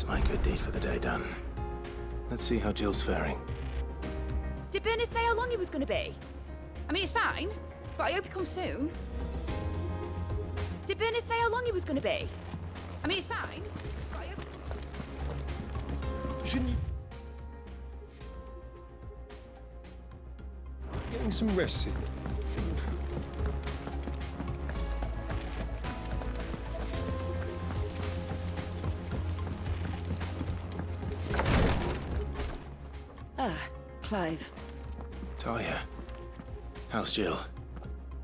my good deed for the day done. Let's see how Jill's faring. Did Bernard say how long he was going to be? I mean, it's fine, but I hope he comes soon. Did Bernard say how long he was going to be? I mean, it's fine, but I hope he comes soon. Shouldn't you... Getting some rest. Clive. Talia. How's Jill?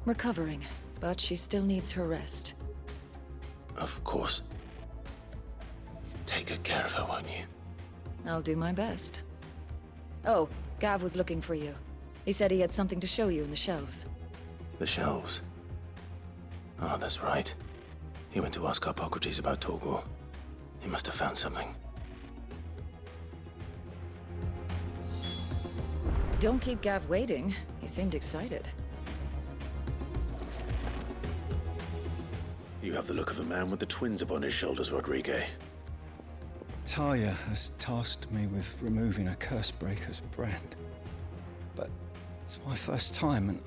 Recovering, but she still needs her rest. Of course. Take good care of her, won't you? I'll do my best. Oh, Gav was looking for you. He said he had something to show you in the shelves. The shelves. Oh, that's right. He went to ask Hippocrates about Torgor. He must have found something. Don't keep Gav waiting. He seemed excited. You have the look of a man with the twins upon his shoulders, Rodrigue. Talia has tasked me with removing a Cursebreaker's brand. But it's my first time, and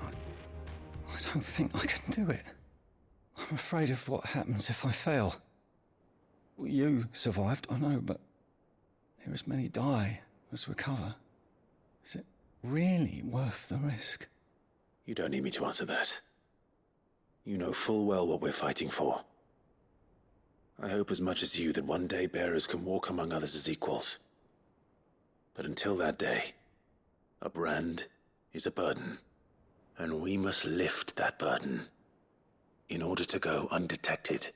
I don't think I can do it. I'm afraid of what happens if I fail. You survived, I know, but there as many die as recover. Is it really worth the risk? You don't need me to answer that. You know full well what we're fighting for. I hope as much as you that one day bearers can walk among others as equals. But until that day, a brand is a burden, and we must lift that burden in order to go undetected.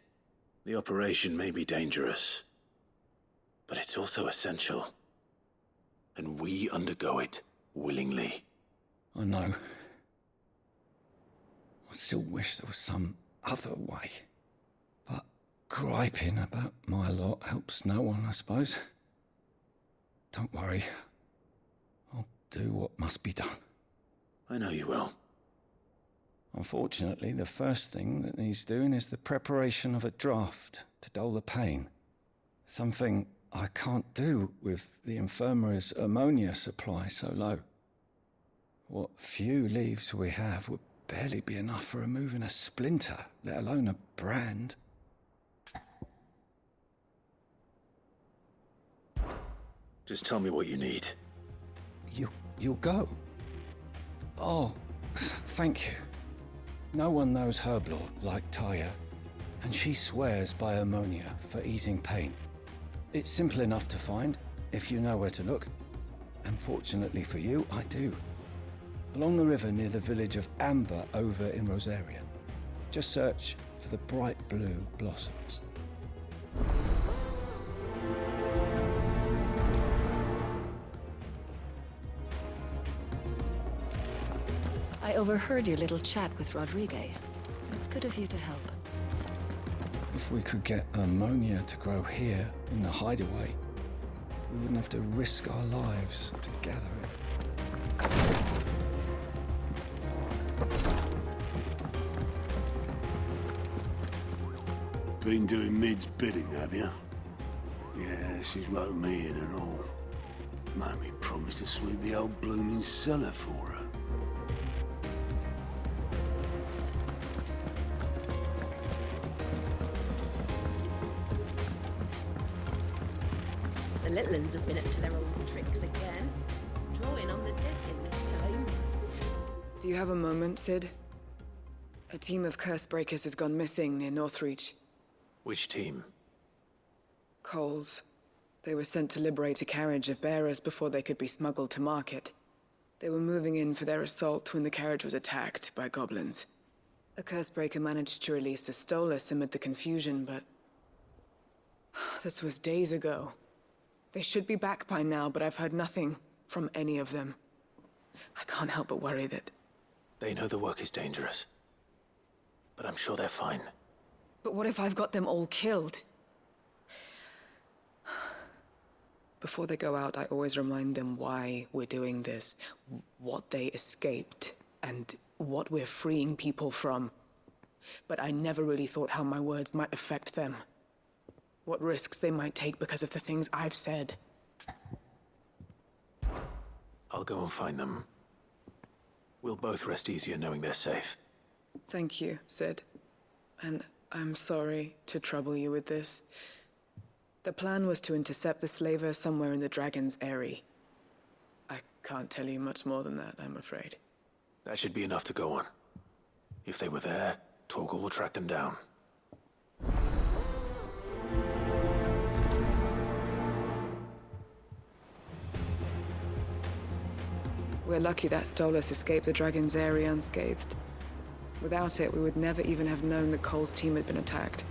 The operation may be dangerous, but it's also essential, and we undergo it willingly. I know. I still wish there was some other way. But griping about my lot helps no one, I suppose. Don't worry. I'll do what must be done. I know you will. Unfortunately, the first thing that needs doing is the preparation of a draft to dull the pain. Something I can't do with the infirmary's ammonia supply so low. What few leaves we have would barely be enough for removing a splinter, let alone a brand. Just tell me what you need. You'll go? Oh, thank you. No one knows Herblord like Talia, and she swears by ammonia for easing pain. It's simple enough to find, if you know where to look. And fortunately for you, I do. Along the river near the village of Amber over in Rosaria. Just search for the bright blue blossoms. I overheard your little chat with Rodrigue. It's good of you to help. If we could get ammonia to grow here in the hideaway, we wouldn't have to risk our lives to gather it. Been doing Mid's bidding, have you? Yeah, she's wrote me in and all. Made me promise to sweep the old blooming cellar for her. The little uns have been up to their old tricks again. Drawing on the decking this time. Do you have a moment, Sid? A team of Cursebreakers has gone missing near Northreach. Which team? Coles. They were sent to liberate a carriage of bearers before they could be smuggled to market. They were moving in for their assault when the carriage was attacked by goblins. A Cursebreaker managed to release a Stolas amid the confusion, but... this was days ago. They should be back by now, but I've heard nothing from any of them. I can't help but worry that... They know the work is dangerous, but I'm sure they're fine. But what if I've got them all killed? Before they go out, I always remind them why we're doing this, what they escaped, and what we're freeing people from. But I never really thought how my words might affect them. What risks they might take because of the things I've said. I'll go and find them. We'll both rest easier knowing they're safe. Thank you, Sid. And I'm sorry to trouble you with this. The plan was to intercept the slaver somewhere in the Dragon's Eyrie. I can't tell you much more than that, I'm afraid. That should be enough to go on. If they were there, Torgal will track them down. We're lucky that Stolas escaped the Dragon's Eyrie unscathed. Without it, we would never even have known that Cole's team had been attacked.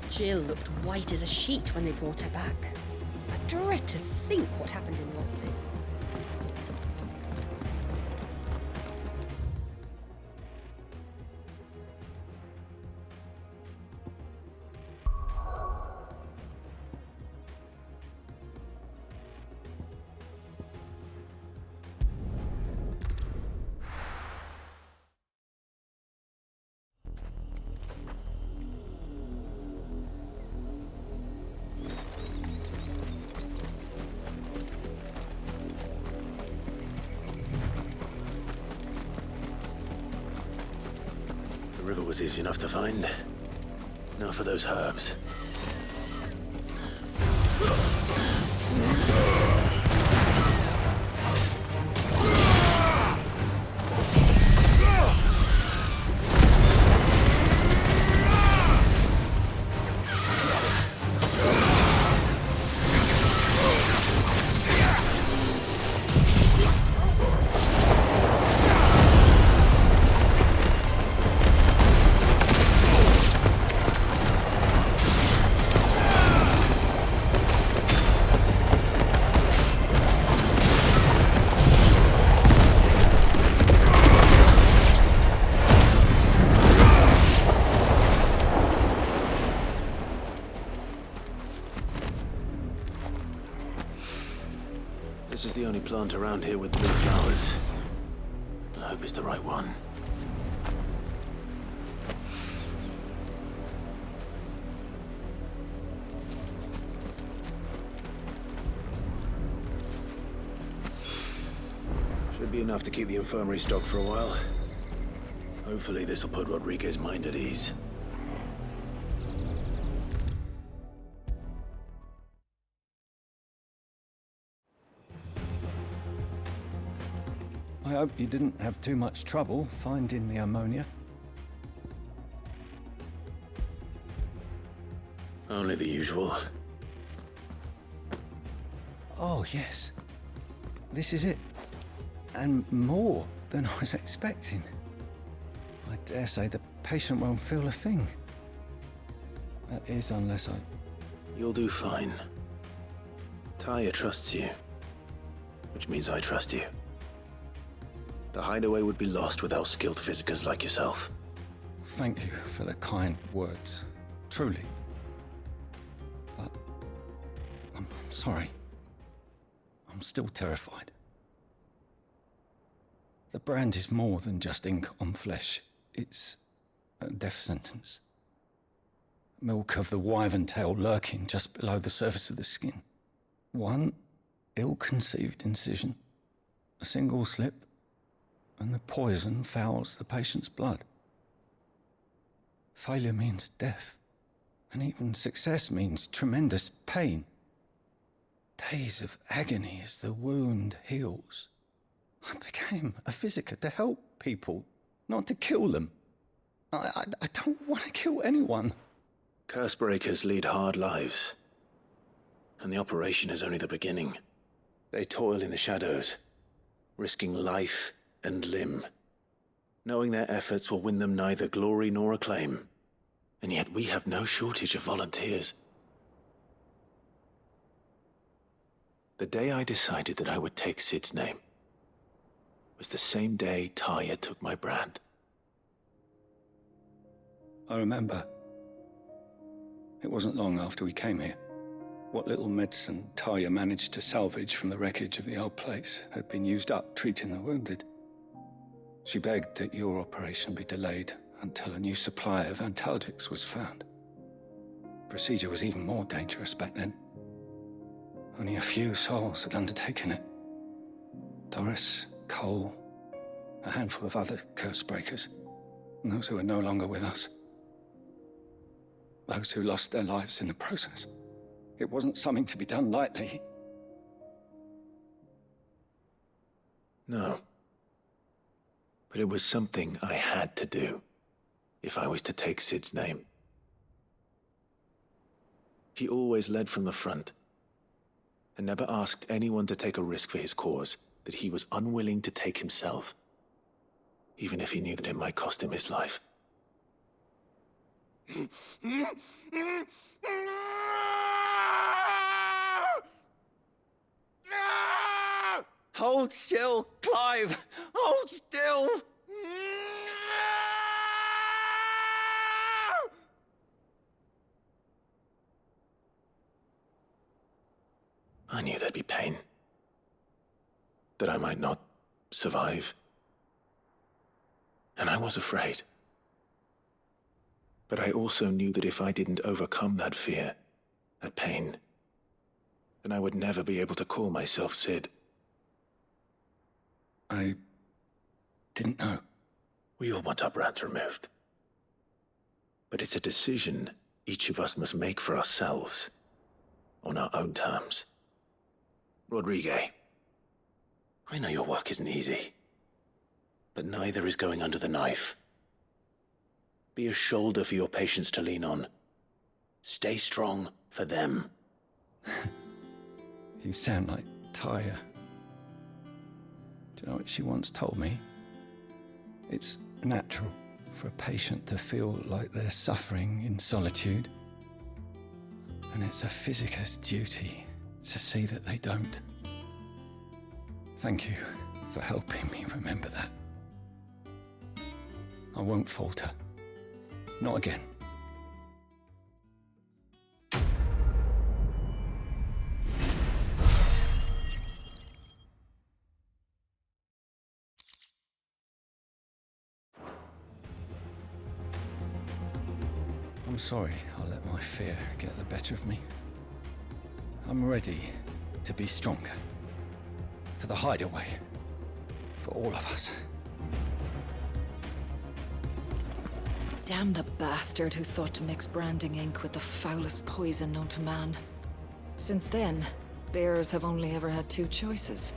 Jill looked white as a sheet when they brought her back. I dread to think what happened in Rosnith. The river was easy enough to find. Now for those herbs. This is the only plant around here with blue flowers. I hope it's the right one. Should be enough to keep the infirmary stocked for a while. Hopefully this will put Rodriguez's mind at ease. I hope you didn't have too much trouble finding the ammonia. Only the usual. Oh, yes. This is it. And more than I was expecting. I dare say the patient won't feel a thing. That is, unless I... You'll do fine. Taya trusts you. Which means I trust you. The hideaway would be lost without skilled physicers like yourself. Thank you for the kind words. Truly. But... I'm sorry. I'm still terrified. The brand is more than just ink on flesh. It's a death sentence. Milk of the wyvern tail lurking just below the surface of the skin. One ill-conceived incision, a single slip, and the poison fouls the patient's blood. Failure means death, and even success means tremendous pain. Days of agony as the wound heals. I became a physiker to help people, not to kill them. I don't want to kill anyone. Cursebreakers lead hard lives. And the operation is only the beginning. They toil in the shadows, risking life and limb, knowing their efforts will win them neither glory nor acclaim. And yet we have no shortage of volunteers. The day I decided that I would take Sid's name was the same day Taya took my brand. I remember. It wasn't long after we came here. What little medicine Taya managed to salvage from the wreckage of the old place had been used up treating the wounded. She begged that your operation be delayed until a new supply of antalgics was found. Procedure was even more dangerous back then. Only a few souls had undertaken it. Doris, Cole, a handful of other curse breakers, and those who are no longer with us. Those who lost their lives in the process. It wasn't something to be done lightly. No. But it was something I had to do, if I was to take Sid's name. He always led from the front, and never asked anyone to take a risk for his cause that he was unwilling to take himself, even if he knew that it might cost him his life. Hold still, Clive! Hold still! I knew there'd be pain. That I might not survive. And I was afraid. But I also knew that if I didn't overcome that fear, that pain, then I would never be able to call myself Sid. I didn't know. We all want our brands removed. But it's a decision each of us must make for ourselves, on our own terms. Rodriguez, I know your work isn't easy, but neither is going under the knife. Be a shoulder for your patients to lean on. Stay strong for them. You sound like Tyre. Do you know what she once told me? It's natural for a patient to feel like they're suffering in solitude. And it's a physicist's duty to see that they don't. Thank you for helping me remember that. I won't falter. Not again. I'm sorry I let my fear get the better of me. I'm ready to be stronger. For the hideaway. For all of us. Damn the bastard who thought to mix branding ink with the foulest poison known to man. Since then, bearers have only ever had two choices.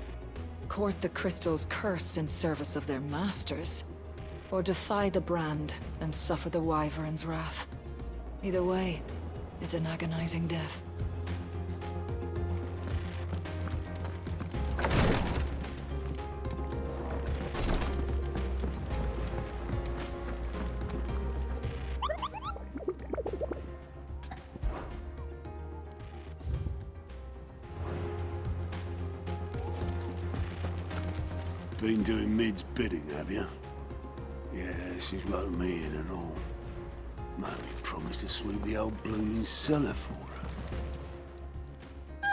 Court the crystal's curse in service of their masters, or defy the brand and suffer the wyvern's wrath. Either way, it's an agonizing death. Been doing Mid's bidding, have you? Yeah, she's wrote me in and all. Made me promise to sweep the old blooming cellar for her.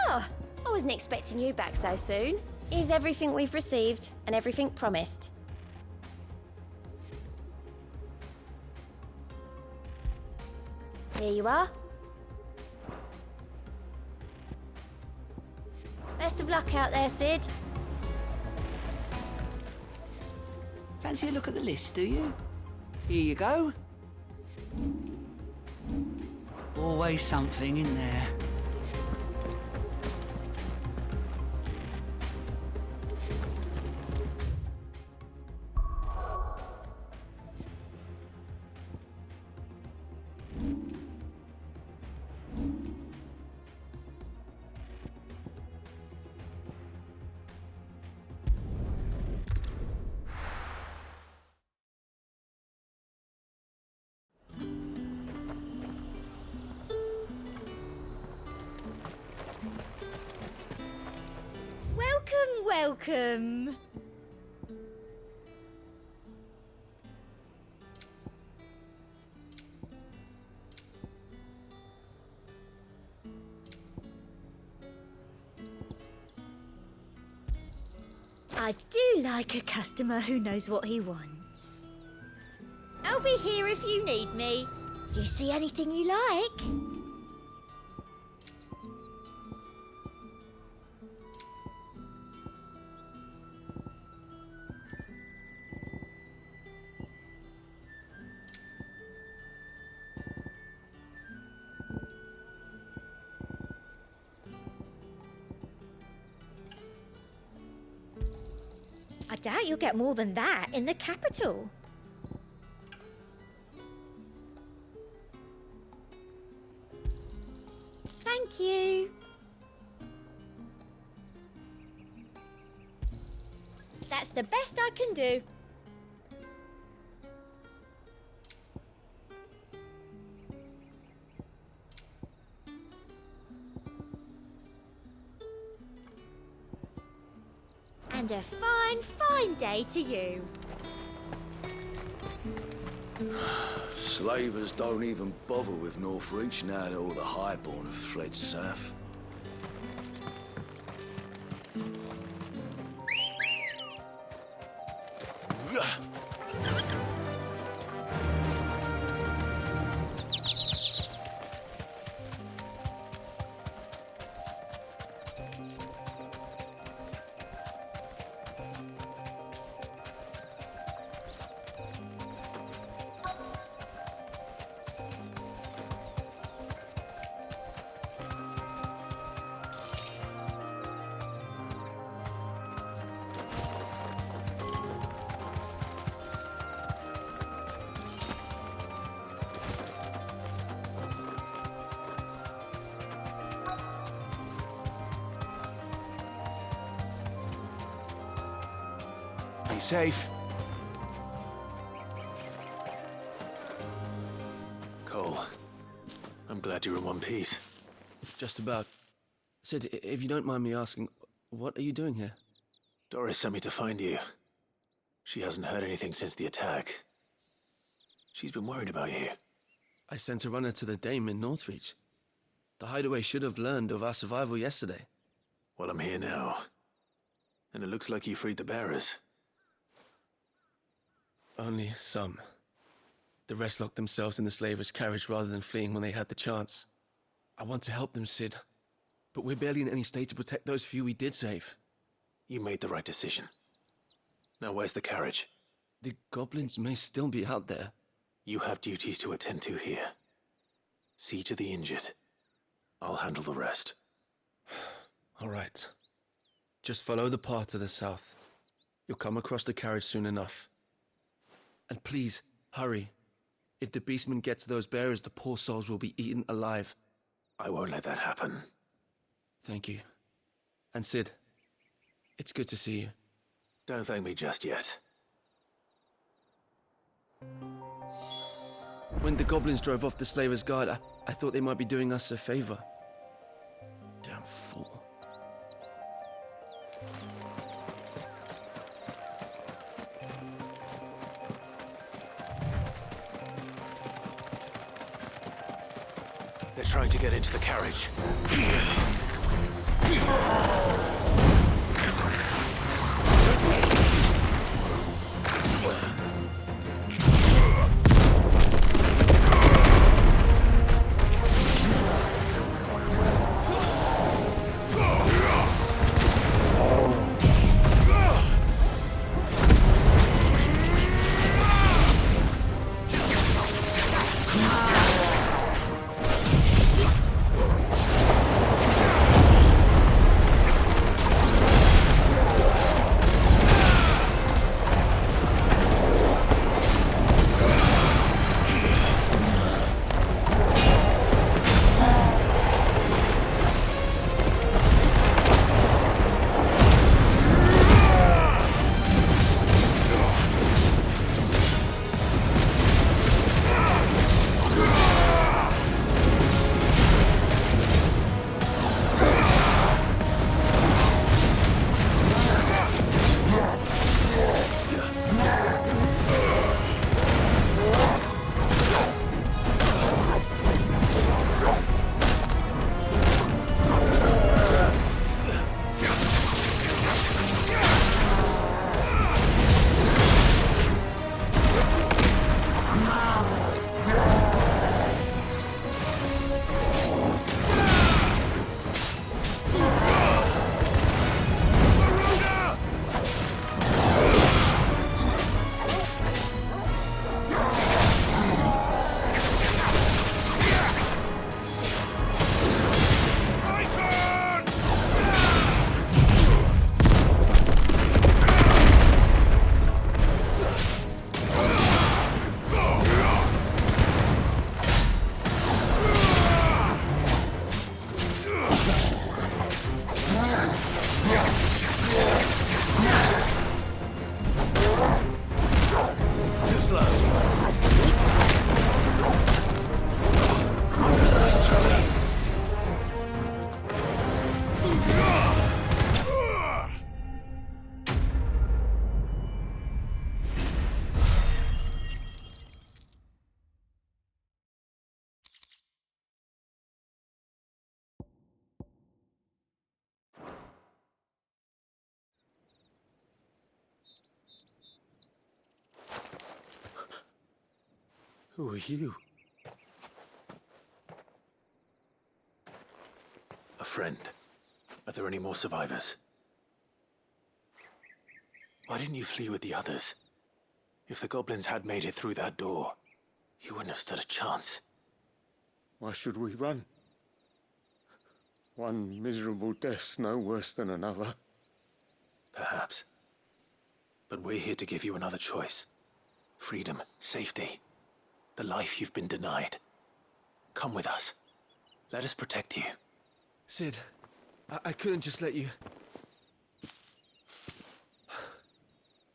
Oh, I wasn't expecting you back so soon. Here's everything we've received and everything promised. Here you are. Best of luck out there, Sid. Fancy a look at the list, do you? Here you go. Always something in there. Welcome. I do like a customer who knows what he wants. Oh, I'll be here if you need me. Do you see anything you like? I doubt you'll get more than that in the capital. Thank you. That's the best I can do. And a fine, fine day to you. Slavers don't even bother with Northreach now that all the highborn have fled south. Be safe. Cole, I'm glad you're in one piece. Just about. Sid, if you don't mind me asking, what are you doing here? Doris sent me to find you. She hasn't heard anything since the attack. She's been worried about you. I sent a runner to the Dame in Northreach. The hideaway should have learned of our survival yesterday. Well, I'm here now. And it looks like you freed the bearers. Only some. The rest locked themselves in the slavers' carriage rather than fleeing when they had the chance. I want to help them, Sid. But we're barely in any state to protect those few we did save. You made the right decision. Now where's the carriage? The goblins may still be out there. You have duties to attend to here. See to the injured. I'll handle the rest. All right. Just follow the path to the south. You'll come across the carriage soon enough. And please, hurry. If the beastmen get to those bearers, the poor souls will be eaten alive. I won't let that happen. Thank you. And Sid, it's good to see you. Don't thank me just yet. When the goblins drove off the slavers' guard, I thought they might be doing us a favor. Damn fool. They're trying to get into the carriage. Too slow. Nice try. Who are you? A friend. Are there any more survivors? Why didn't you flee with the others? If the goblins had made it through that door, you wouldn't have stood a chance. Why should we run? One miserable death's no worse than another. Perhaps. But we're here to give you another choice. Freedom, safety, the life you've been denied. Come with us. Let us protect you. Sid, I couldn't just let you...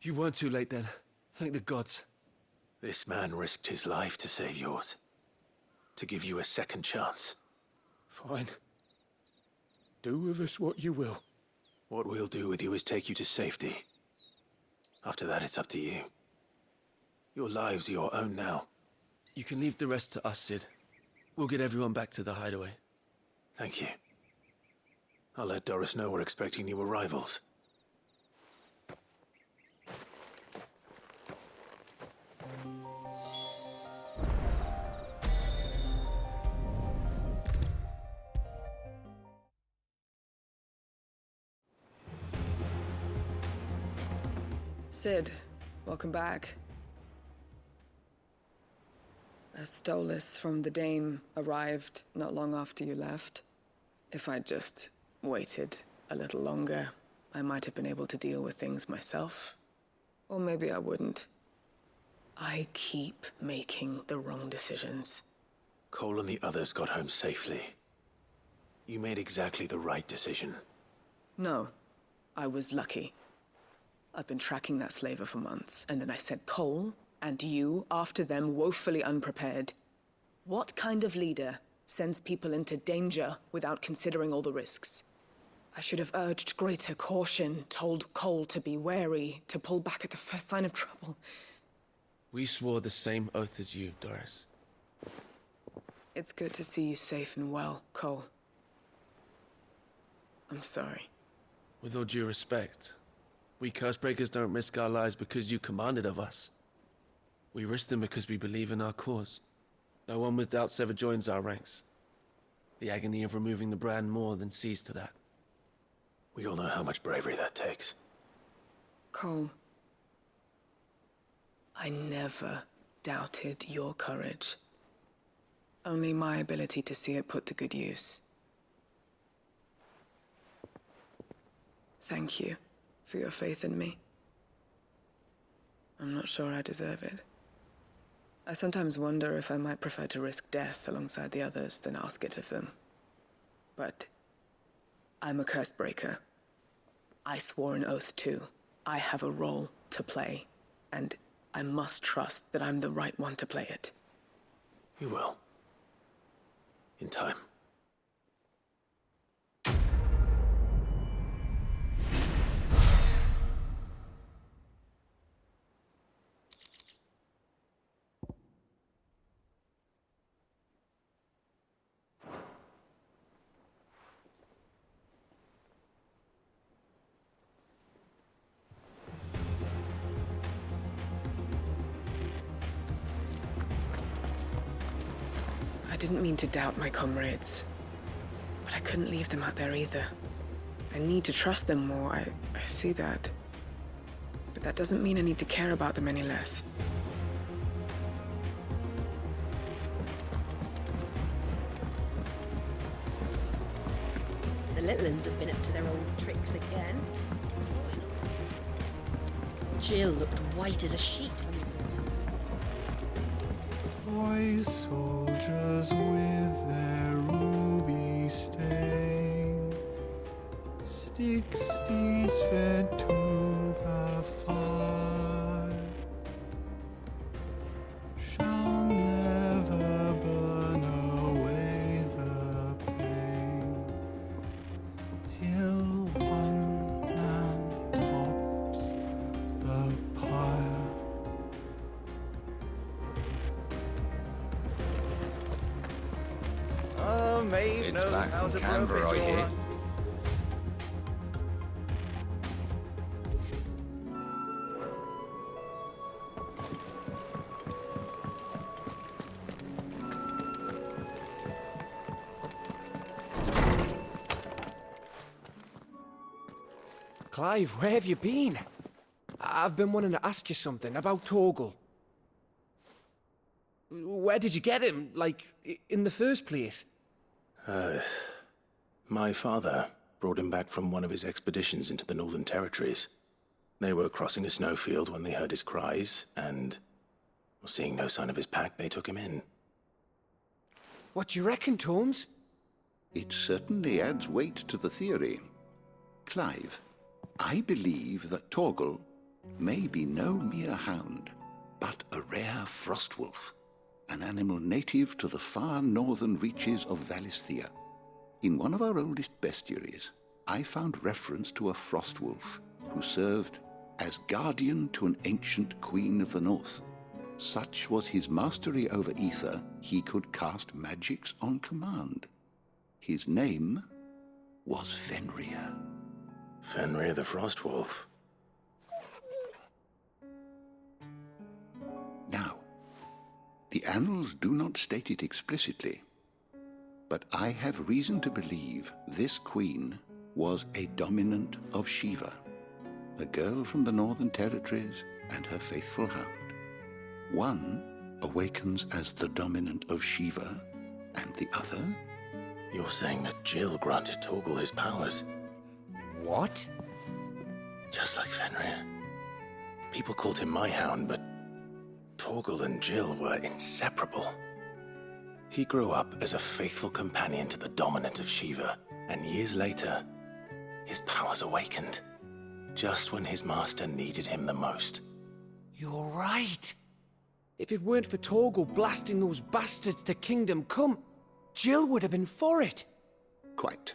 You weren't too late then. Thank the gods. This man risked his life to save yours. To give you a second chance. Fine. Do with us what you will. What we'll do with you is take you to safety. After that, it's up to you. Your lives are your own now. You can leave the rest to us, Sid. We'll get everyone back to the hideaway. Thank you. I'll let Doris know we're expecting new arrivals. Sid, welcome back. A Stolas from the Dame arrived not long after you left. If I'd just waited a little longer, I might have been able to deal with things myself. Or maybe I wouldn't. I keep making the wrong decisions. Cole and the others got home safely. You made exactly the right decision. No, I was lucky. I've been tracking that slaver for months, and then I sent Cole and you after them, woefully unprepared. What kind of leader sends people into danger without considering all the risks? I should have urged greater caution, told Cole to be wary, to pull back at the first sign of trouble. We swore the same oath as you, Doris. It's good to see you safe and well, Cole. I'm sorry. With all due respect, we Cursebreakers don't risk our lives because you commanded of us. We risk them because we believe in our cause. No one with doubts ever joins our ranks. The agony of removing the brand more than sees to that. We all know how much bravery that takes. Cole, I never doubted your courage. Only my ability to see it put to good use. Thank you for your faith in me. I'm not sure I deserve it. I sometimes wonder if I might prefer to risk death alongside the others than ask it of them. But I'm a Cursebreaker. I swore an oath too. I have a role to play, and I must trust that I'm the right one to play it. You will. In time. I didn't mean to doubt my comrades, but I couldn't leave them out there either. I need to trust them more, I see that. But that doesn't mean I need to care about them any less. The little uns have been up to their old tricks again. Jill looked white as a sheet when they brought her. Boy soldiers with their ruby stain. 60's fed to the fire shall never burn away the pain till one man tops the pyre. Maeve knows back how to Canberra, I hear. Clive, where have you been? I've been wanting to ask you something about Torgal. Where did you get him, like, in the first place? My father brought him back from one of his expeditions into the Northern Territories. They were crossing a snowfield when they heard his cries, and seeing no sign of his pack, they took him in. What do you reckon, Tomes? It certainly adds weight to the theory. Clive, I believe that Torgal may be no mere hound, but a rare frostwolf, an animal native to the far northern reaches of Valisthea. In one of our oldest bestiaries, I found reference to a frostwolf who served as guardian to an ancient queen of the north. Such was his mastery over ether, he could cast magics on command. His name was Fenrir. Fenrir the Frostwolf. Now, the annals do not state it explicitly, but I have reason to believe this queen was a dominant of Shiva, a girl from the Northern Territories and her faithful hound. One awakens as the dominant of Shiva, and the other... You're saying that Jill granted Torgal his powers? What? Just like Fenrir. People called him my hound, but Torgal and Jill were inseparable. He grew up as a faithful companion to the dominant of Shiva, and years later, his powers awakened, just when his master needed him the most. You're right. If it weren't for Torgal blasting those bastards to Kingdom Come, Jill would have been for it. Quite.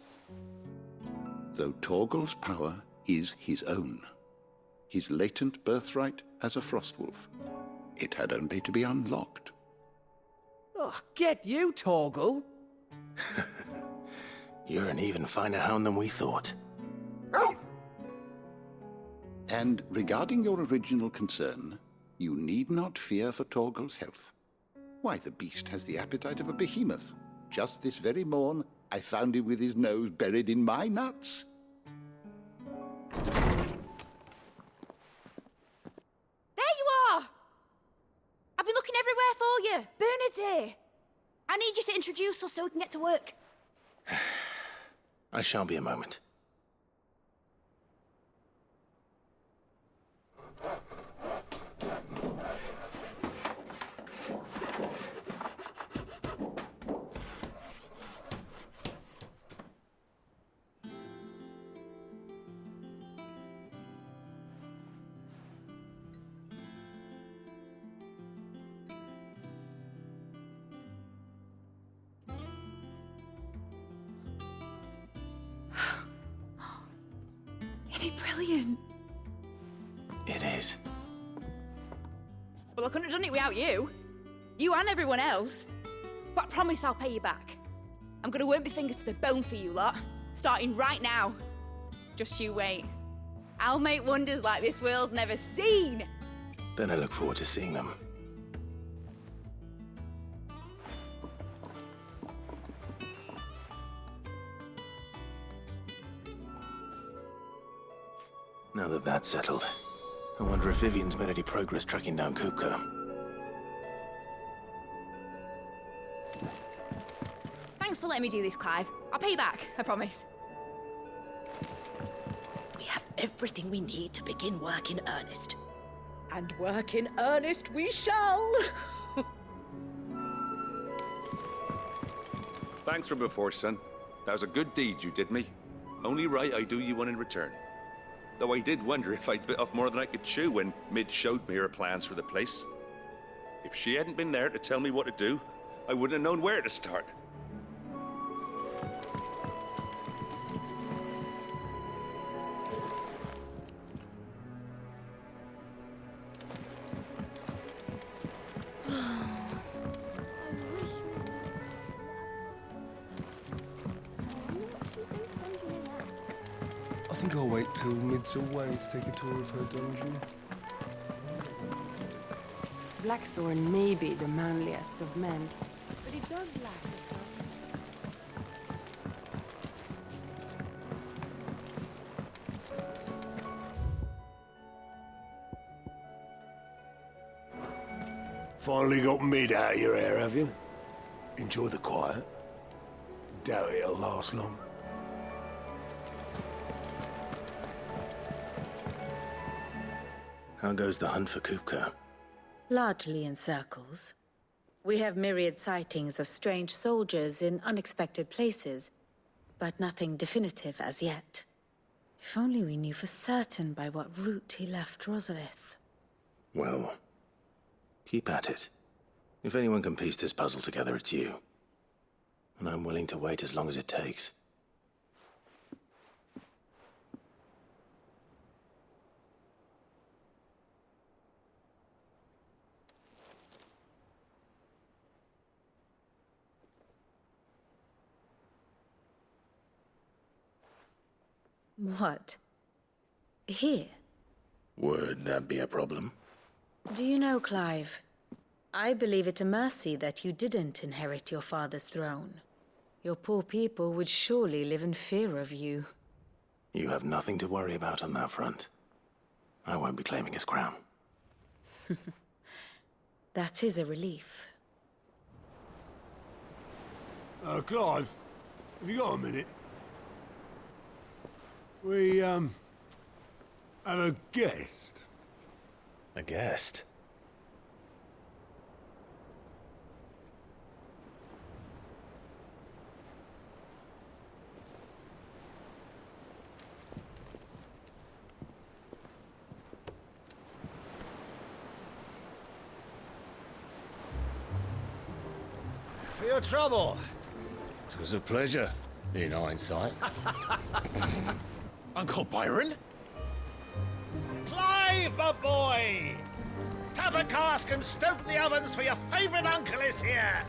Though Torgal's power is his own, his latent birthright as a frostwolf, it had only to be unlocked. Oh, get you, Torgal! You're an even finer hound than we thought. And regarding your original concern, you need not fear for Torgal's health. Why, the beast has the appetite of a behemoth. Just this very morn, I found him with his nose buried in my nuts. There you are! I've been looking everywhere for you. Bernard's here. I need you to introduce us so we can get to work. I shan't be a moment. Isn't it brilliant? It is. Well, I couldn't have done it without you. You and everyone else. But I promise I'll pay you back. I'm gonna work my fingers to the bone for you lot, starting right now. Just you wait. I'll make wonders like this world's never seen. Then I look forward to seeing them. Now that that's settled, I wonder if Vivian's made any progress tracking down Kupka. Thanks for letting me do this, Clive. I'll pay you back, I promise. We have everything we need to begin work in earnest. And work in earnest we shall! Thanks from before, son. That was a good deed you did me. Only right I do you one in return. Though I did wonder if I'd bit off more than I could chew when Mid showed me her plans for the place. If she hadn't been there to tell me what to do, I wouldn't have known where to start. I think I'll wait till Mid's away to take a tour of her dungeon. Blackthorn may be the manliest of men, but he does lack a certain... Finally got Mid out of your hair, have you? Enjoy the quiet. Doubt it'll last long. How goes the hunt for Kupka? Largely in circles. We have myriad sightings of strange soldiers in unexpected places, but nothing definitive as yet. If only we knew for certain by what route he left Rosalith. Well, keep at it. If anyone can piece this puzzle together, it's you. And I'm willing to wait as long as it takes. What? Here? Would that be a problem? Do you know, Clive? I believe it a mercy that you didn't inherit your father's throne. Your poor people would surely live in fear of you. You have nothing to worry about on that front. I won't be claiming his crown. That is a relief. Clive, have you got a minute? We, have a guest. A guest? For your trouble. It was a pleasure, in hindsight. Uncle Byron? Clive, my boy! Tap a cask and stoke the ovens for your favourite uncle is here!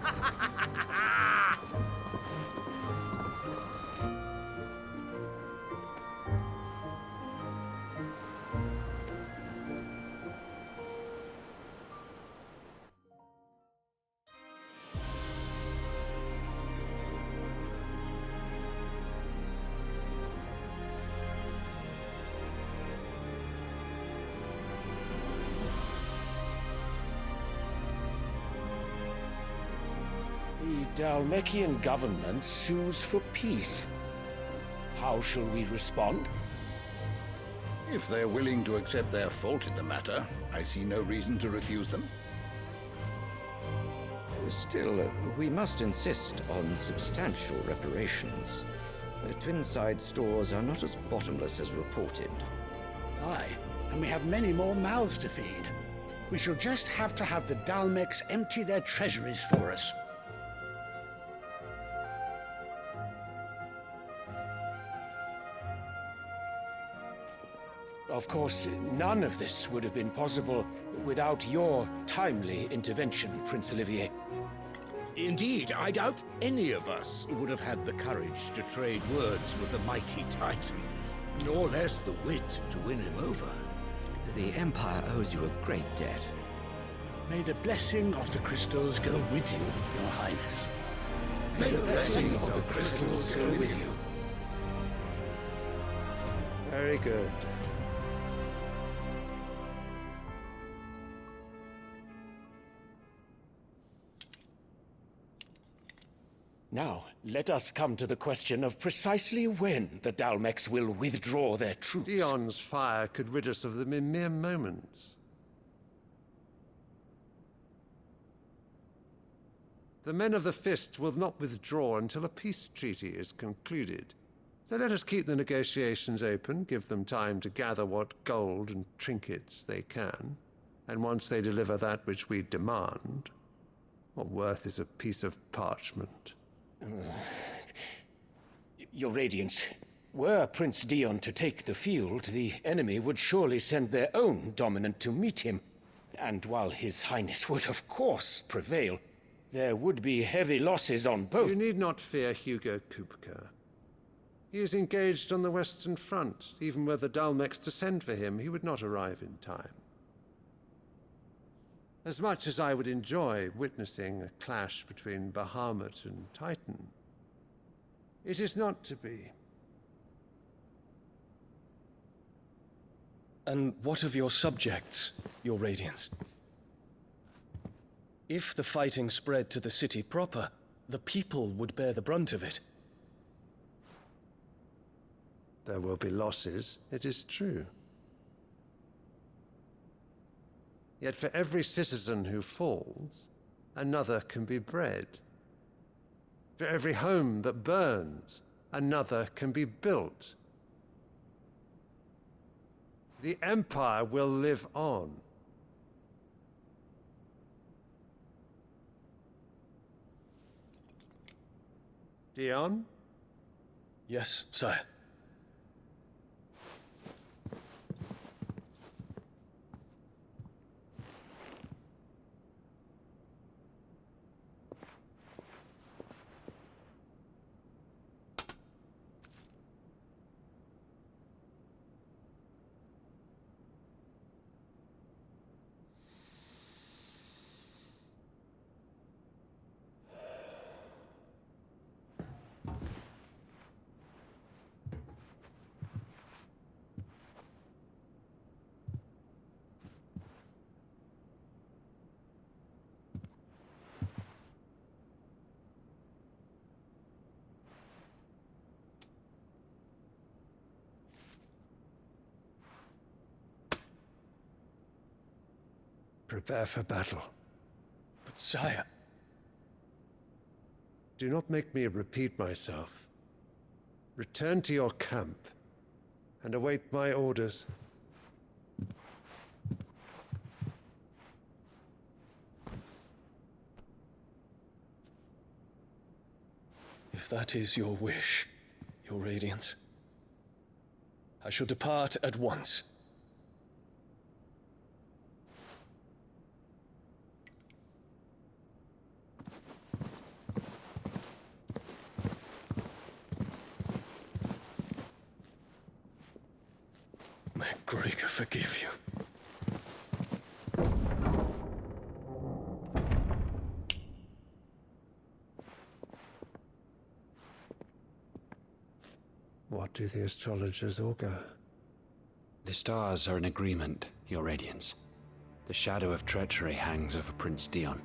The Dalmekian government sues for peace. How shall we respond? If they're willing to accept their fault in the matter, I see no reason to refuse them. Still, we must insist on substantial reparations. The Twinside stores are not as bottomless as reported. Aye, and we have many more mouths to feed. We shall just have to have the Dalmecs empty their treasuries for us. Of course, none of this would have been possible without your timely intervention, Prince Olivier. Indeed, I doubt any of us would have had the courage to trade words with the mighty Titan, nor less the wit to win him over. The Empire owes you a great debt. May the blessing of the crystals go with you, Your Highness. May the blessing of the crystals go with you. Very good. Now, let us come to the question of precisely when the Dalmecs will withdraw their troops. Dion's fire could rid us of them in mere moments. The men of the Fist will not withdraw until a peace treaty is concluded. So let us keep the negotiations open, give them time to gather what gold and trinkets they can, and once they deliver that which we demand, what worth is a piece of parchment? Your Radiance, were Prince Dion to take the field, the enemy would surely send their own dominant to meet him. And while His Highness would of course prevail, there would be heavy losses on both. You need not fear Hugo Kupka. He is engaged on the Western Front. Even were the Dalmex to send for him, he would not arrive in time. As much as I would enjoy witnessing a clash between Bahamut and Titan, it is not to be. And what of your subjects, your Radiance? If the fighting spread to the city proper, the people would bear the brunt of it. There will be losses, it is true. Yet for every citizen who falls, another can be bred. For every home that burns, another can be built. The Empire will live on. Dion? Yes, sire. Prepare for battle. But sire... Do not make me repeat myself. Return to your camp and await my orders. If that is your wish, your Radiance, I shall depart at once. May Gregor forgive you. What do the astrologers augur? The stars are in agreement, Your Radiance. The shadow of treachery hangs over Prince Dion.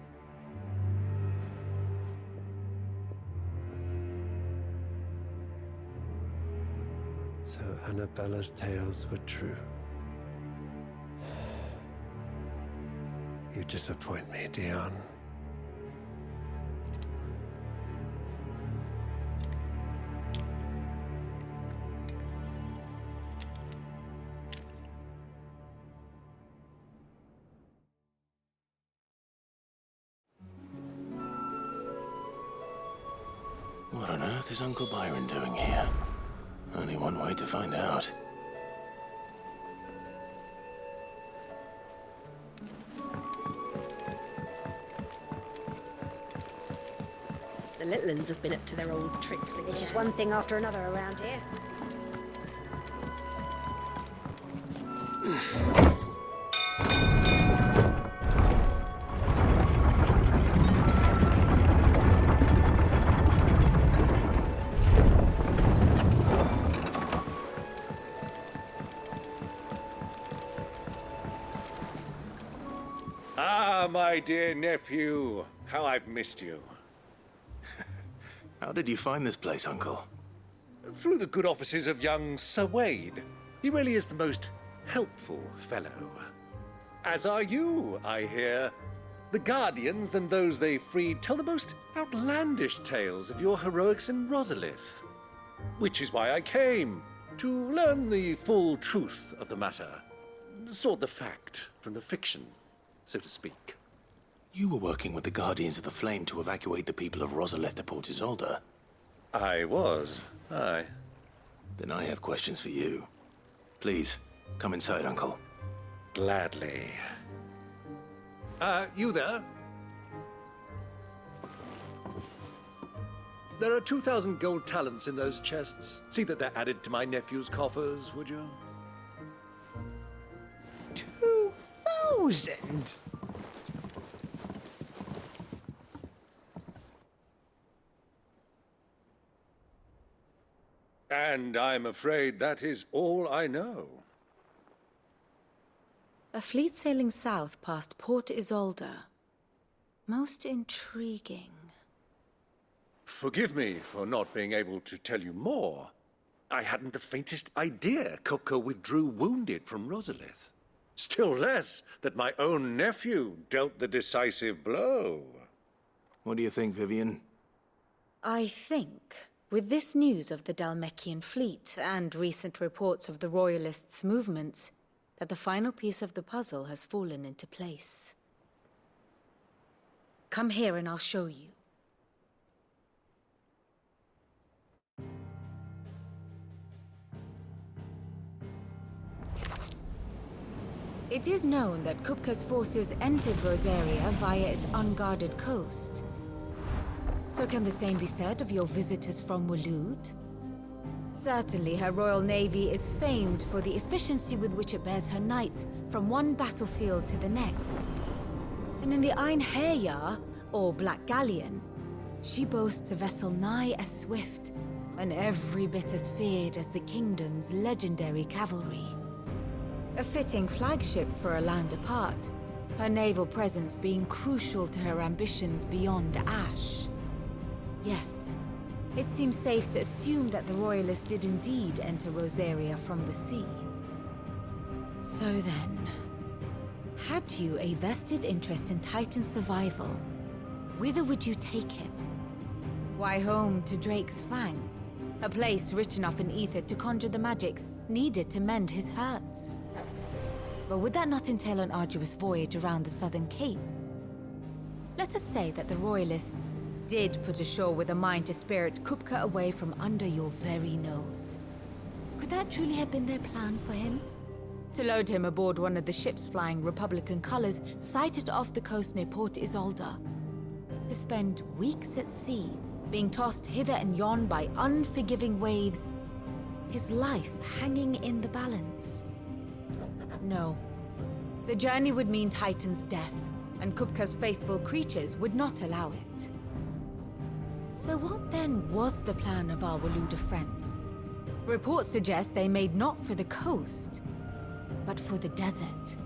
So Annabella's tales were true. You disappoint me, Dion. What on earth is Uncle Byron doing here? Only one way to find out. The little uns have been up to their old tricks again. It's just one thing after another around here. Ah, my dear nephew. How I've missed you. How did you find this place, Uncle? Through the good offices of young Sir Wade. He really is the most helpful fellow. As are you, I hear. The Guardians and those they freed tell the most outlandish tales of your heroics in Rosalith. Which is why I came, to learn the full truth of the matter. Sort the fact from the fiction, so to speak. You were working with the Guardians of the Flame to evacuate the people of Rosalith to Port Isolde. I was, aye. Then I have questions for you. Please, come inside, Uncle. Gladly. You there? There are 2,000 gold talents in those chests. See that they're added to my nephew's coffers, would you? 2,000? And I'm afraid that is all I know. A fleet sailing south past Port Isolde. Most intriguing. Forgive me for not being able to tell you more. I hadn't the faintest idea Kupka withdrew wounded from Rosalith. Still less that my own nephew dealt the decisive blow. What do you think, Vivian? I think, with this news of the Dhalmekian fleet and recent reports of the Royalists' movements, that the final piece of the puzzle has fallen into place. Come here and I'll show you. It is known that Kupka's forces entered Rosaria via its unguarded coast. So can the same be said of your visitors from Waloed? Certainly, her Royal Navy is famed for the efficiency with which it bears her knights from one battlefield to the next. And in the Einherjar, or Black Galleon, she boasts a vessel nigh as swift and every bit as feared as the kingdom's legendary cavalry. A fitting flagship for a land apart, her naval presence being crucial to her ambitions beyond Ash. Yes, it seems safe to assume that the Royalists did indeed enter Rosaria from the sea. So then, had you a vested interest in Titan's survival, whither would you take him? Why, home to Drake's Fang, a place rich enough in ether to conjure the magics needed to mend his hurts. But would that not entail an arduous voyage around the southern cape? Let us say that the Royalists did put ashore with a mind to spirit Kupka away from under your very nose. Could that truly have been their plan for him? To load him aboard one of the ships flying Republican colors sighted off the coast near Port Isolde? To spend weeks at sea, being tossed hither and yon by unforgiving waves, his life hanging in the balance? No. The journey would mean Titan's death, and Kupka's faithful creatures would not allow it. So what then was the plan of our Waluda friends? Reports suggest they made not for the coast, but for the desert.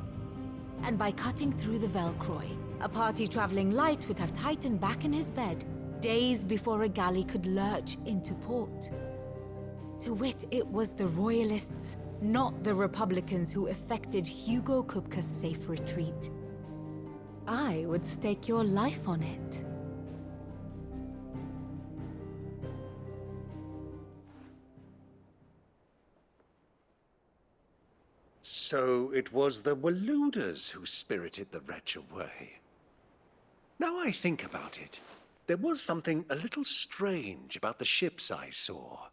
And by cutting through the Velcroy, a party traveling light would have Titan back in his bed days before a galley could lurch into port. To wit, it was the Royalists, not the Republicans, who effected Hugo Kupka's safe retreat. I would stake your life on it. So it was the Waludas who spirited the wretch away. Now I think about it, there was something a little strange about the ships I saw.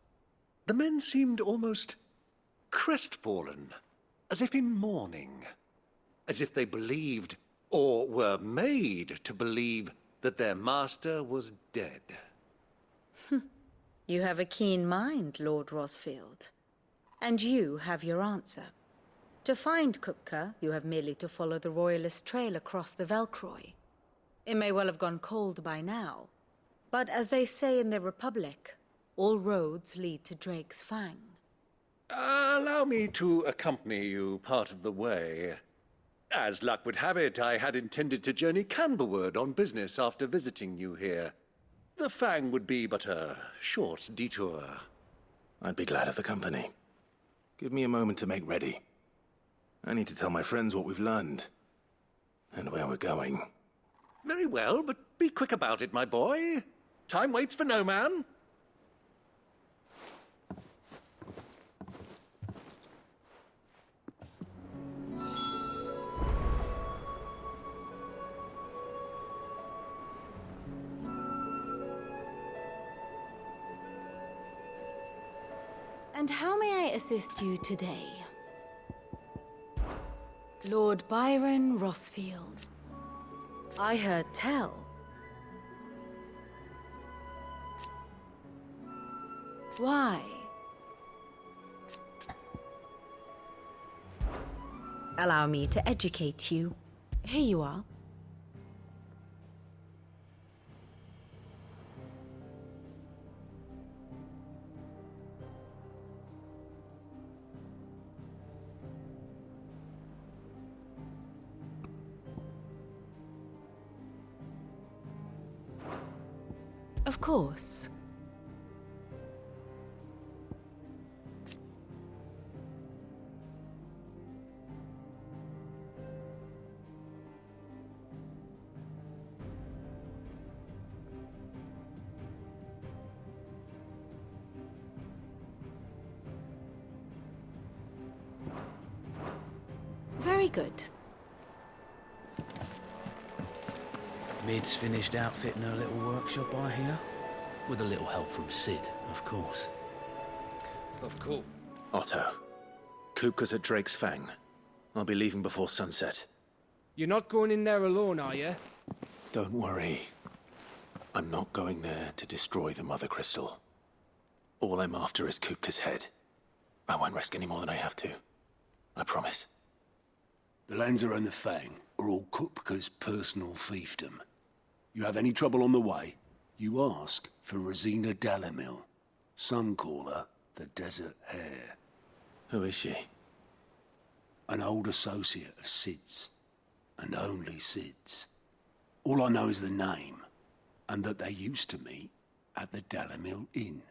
The men seemed almost crestfallen, as if in mourning, as if they believed, or were made to believe, that their master was dead. You have a keen mind, Lord Rosfield. And you have your answer. To find Kupka, you have merely to follow the Royalist trail across the Velcroy. It may well have gone cold by now, but as they say in the Republic, all roads lead to Drake's Fang. Allow me to accompany you part of the way. As luck would have it, I had intended to journey Canberward on business after visiting you here. The Fang would be but a short detour. I'd be glad of the company. Give me a moment to make ready. I need to tell my friends what we've learned, and where we're going. Very well, but be quick about it, my boy. Time waits for no man. And how may I assist you today? Lord Byron Rossfield. I heard tell. Why? Allow me to educate you. Here you are. Of course. Very good. Mid's finished outfitting her little workshop, I hear. With a little help from Sid, of course. Of course. Otto, Kupka's at Drake's Fang. I'll be leaving before sunset. You're not going in there alone, are you? Don't worry. I'm not going there to destroy the Mother Crystal. All I'm after is Kupka's head. I won't risk any more than I have to. I promise. The Lancer and the Fang are all Kupka's personal fiefdom. You have any trouble on the way, you ask for Rosina Dalamil. Some call her the Desert Hare. Who is she? An old associate of Sid's. And only Sid's. All I know is the name, and that they used to meet at the Dalamil Inn.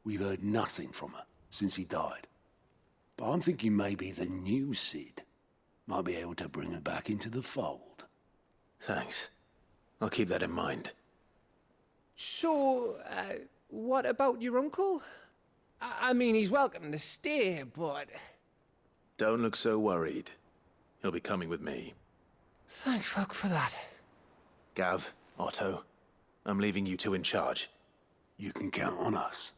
We've heard nothing from her since he died. But I'm thinking maybe the new Sid might be able to bring her back into the fold. Thanks. I'll keep that in mind. So, what about your uncle? I mean, he's welcome to stay, but... Don't look so worried. He'll be coming with me. Thank fuck for that. Gav, Otto, I'm leaving you two in charge. You can count on us.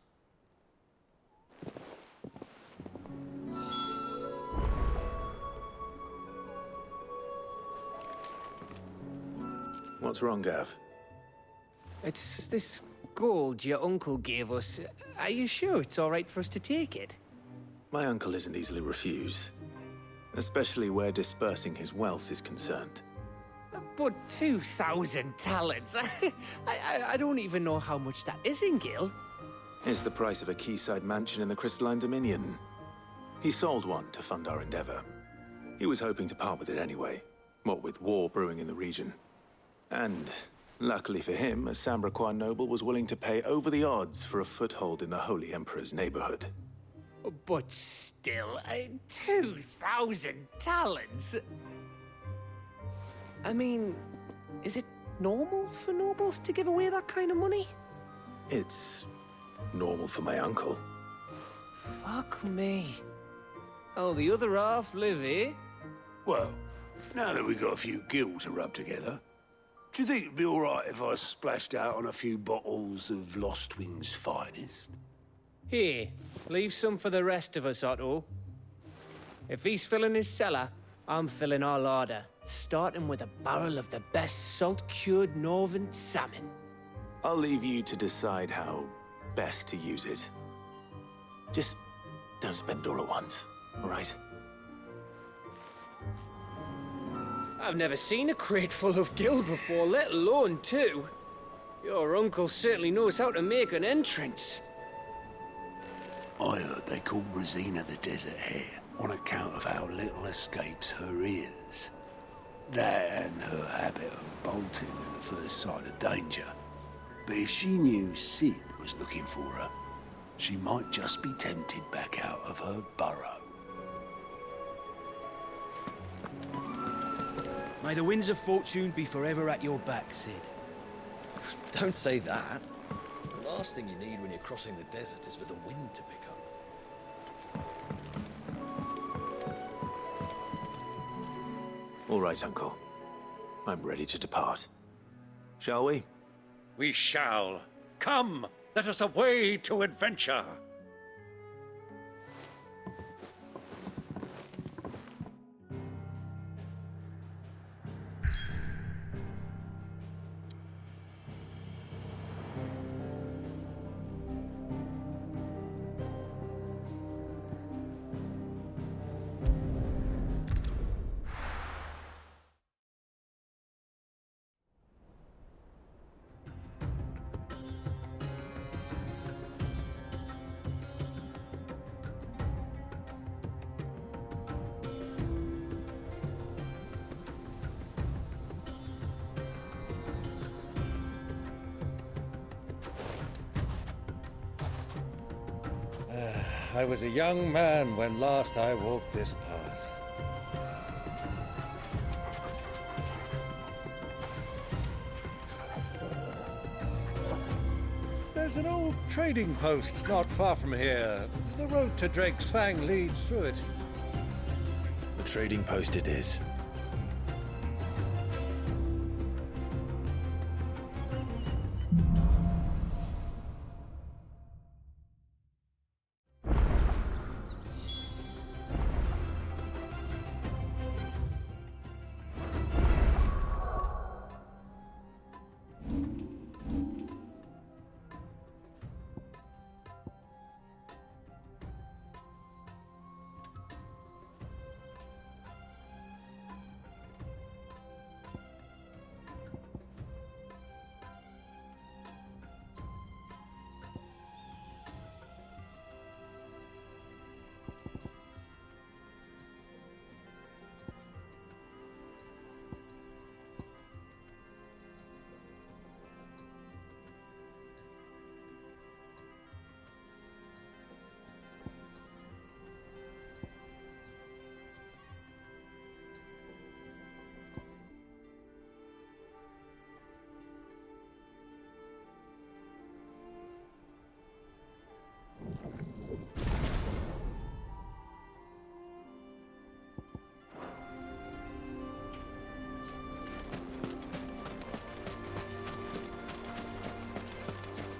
What's wrong, Gav? It's this gold your uncle gave us. Are you sure it's all right for us to take it? My uncle isn't easily refused. Especially where dispersing his wealth is concerned. But 2,000 talents? I don't even know how much that is in Gil. It's the price of a quayside mansion in the Crystalline Dominion. He sold one to fund our endeavor. He was hoping to part with it anyway, what with war brewing in the region. And, luckily for him, a Sambraquan noble was willing to pay over the odds for a foothold in the Holy Emperor's neighborhood. But still, 2,000 talents? I mean, is it normal for nobles to give away that kind of money? It's normal for my uncle. Fuck me. Oh, the other half live, eh? Well, now that we've got a few gil to rub together, do you think it'd be all right if I splashed out on a few bottles of Lost Wing's finest? Here, leave some for the rest of us, Otto. If he's filling his cellar, I'm filling our larder, starting with a barrel of the best salt-cured northern salmon. I'll leave you to decide how best to use it. Just don't spend it all at once, all right? I've never seen a crate full of gil before, let alone two. Your uncle certainly knows how to make an entrance. I heard they called Rosina the Desert Hare on account of how little escapes her ears. That and her habit of bolting at the first sign of danger. But if she knew Sid was looking for her, she might just be tempted back out of her burrow. May the winds of fortune be forever at your back, Sid. Don't say that. The last thing you need when you're crossing the desert is for the wind to pick up. All right, Uncle. I'm ready to depart. Shall we? We shall. Come, let us away to adventure. I was a young man when last I walked this path. There's an old trading post not far from here. The road to Drake's Fang leads through it. The trading post it is.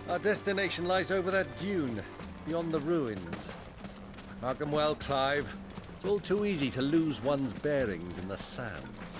Our destination lies over that dune, beyond the ruins. Mark 'em well, Clive. It's all too easy to lose one's bearings in the sands.